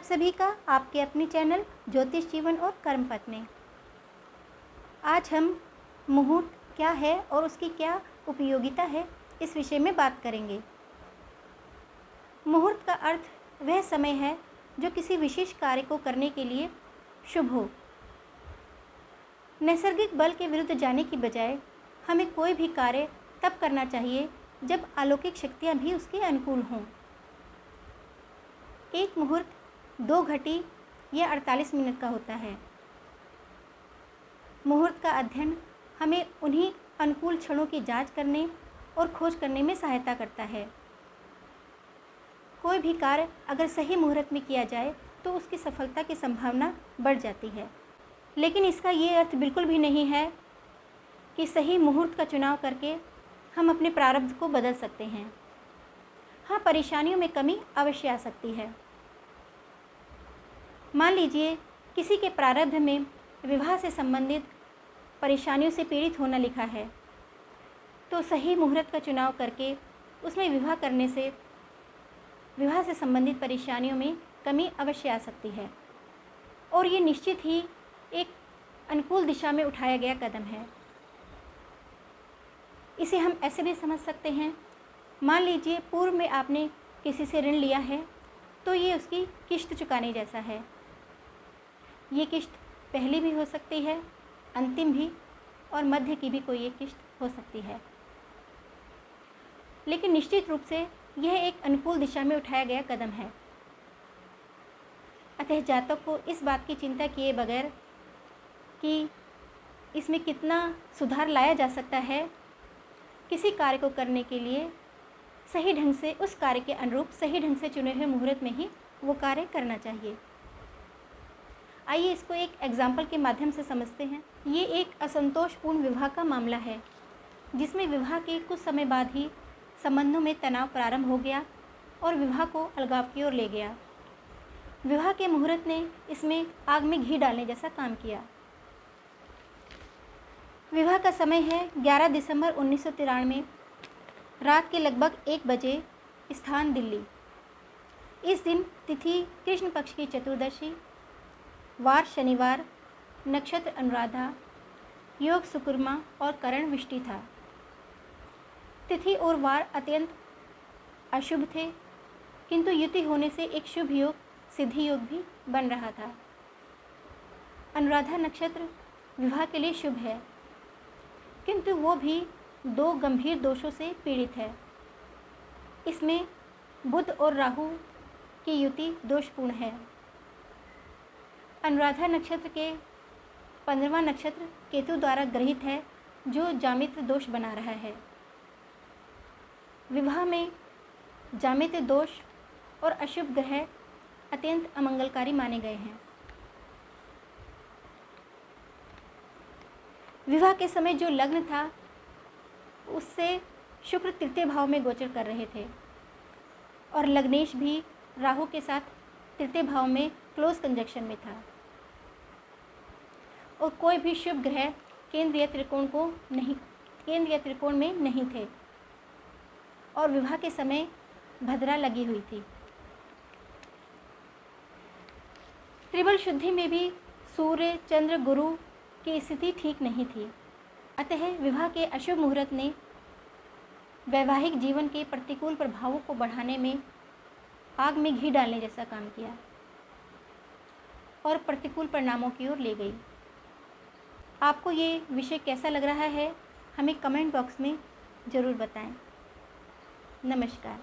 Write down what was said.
सभी का आपके अपने चैनल ज्योतिष जीवन और कर्मपथ में। आज हम मुहूर्त क्या है और उसकी क्या उपयोगिता है, इस विषय में बात करेंगे। मुहूर्त का अर्थ वह समय है जो किसी विशेष कार्य को करने के लिए शुभ हो। नैसर्गिक बल के विरुद्ध जाने की बजाय हमें कोई भी कार्य तब करना चाहिए जब अलौकिक शक्तियाँ भी उसके अनुकूल हों। एक मुहूर्त 2 घटी या 48 मिनट का होता है। मुहूर्त का अध्ययन हमें उन्हीं अनुकूल क्षणों की जांच करने और खोज करने में सहायता करता है। कोई भी कार्य अगर सही मुहूर्त में किया जाए तो उसकी सफलता की संभावना बढ़ जाती है। लेकिन इसका ये अर्थ बिल्कुल भी नहीं है कि सही मुहूर्त का चुनाव करके हम अपने प्रारब्ध को बदल सकते हैं। हाँ, परेशानियों में कमी अवश्य आ सकती है। मान लीजिए किसी के प्रारब्ध में विवाह से संबंधित परेशानियों से पीड़ित होना लिखा है, तो सही मुहूर्त का चुनाव करके उसमें विवाह करने से विवाह से संबंधित परेशानियों में कमी अवश्य आ सकती है और ये निश्चित ही एक अनुकूल दिशा में उठाया गया कदम है। इसे हम ऐसे भी समझ सकते हैं, मान लीजिए पूर्व में आपने किसी से ऋण लिया है तो ये उसकी किश्त चुकाने जैसा है। ये किश्त पहली भी हो सकती है, अंतिम भी और मध्य की भी कोई एक किश्त हो सकती है, लेकिन निश्चित रूप से यह एक अनुकूल दिशा में उठाया गया कदम है। अतः जातक को इस बात की चिंता किए बगैर कि इसमें कितना सुधार लाया जा सकता है, किसी कार्य को करने के लिए सही ढंग से उस कार्य के अनुरूप सही ढंग से चुने हुए मुहूर्त में ही वो कार्य करना चाहिए। आइए इसको एक एग्जाम्पल के माध्यम से समझते हैं। ये एक असंतोषपूर्ण विवाह का मामला है जिसमें विवाह के कुछ समय बाद ही संबंधों में तनाव प्रारंभ हो गया और विवाह को अलगाव की ओर ले गया। विवाह के मुहूर्त ने इसमें आग में घी डालने जैसा काम किया। विवाह का समय है 11 दिसंबर 1993, रात के लगभग 1 बजे, स्थान दिल्ली। इस दिन तिथि कृष्ण पक्ष की चतुर्दशी, वार शनिवार, नक्षत्र अनुराधा, योग सुकुर्मा और करण विष्टि था। तिथि और वार अत्यंत अशुभ थे, किंतु युति होने से एक शुभ योग सिद्धि योग भी बन रहा था। अनुराधा नक्षत्र विवाह के लिए शुभ है, किंतु वो भी 2 गंभीर दोषों से पीड़ित है। इसमें बुध और राहु की युति दोषपूर्ण है। अनुराधा नक्षत्र के 15वां नक्षत्र केतु द्वारा ग्रहित है, जो जामित्र दोष बना रहा है। विवाह में जामित्र दोष और अशुभ ग्रह अत्यंत अमंगलकारी माने गए हैं। विवाह के समय जो लग्न था उससे शुक्र तृतीय भाव में गोचर कर रहे थे और लग्नेश भी राहु के साथ तृतीय भाव में क्लोज कंजक्शन में था और कोई भी शुभ ग्रह केंद्रीय त्रिकोण में नहीं थे और विवाह के समय भद्रा लगी हुई थी। त्रिबल शुद्धि में भी सूर्य, चंद्र, गुरु की स्थिति ठीक नहीं थी। अतः विवाह के अशुभ मुहूर्त ने वैवाहिक जीवन के प्रतिकूल प्रभावों को बढ़ाने में आग में घी डालने जैसा काम किया और प्रतिकूल परिणामों की ओर ले गई। आपको ये विषय कैसा लग रहा है, हमें कमेंट बॉक्स में ज़रूर बताएं। नमस्कार।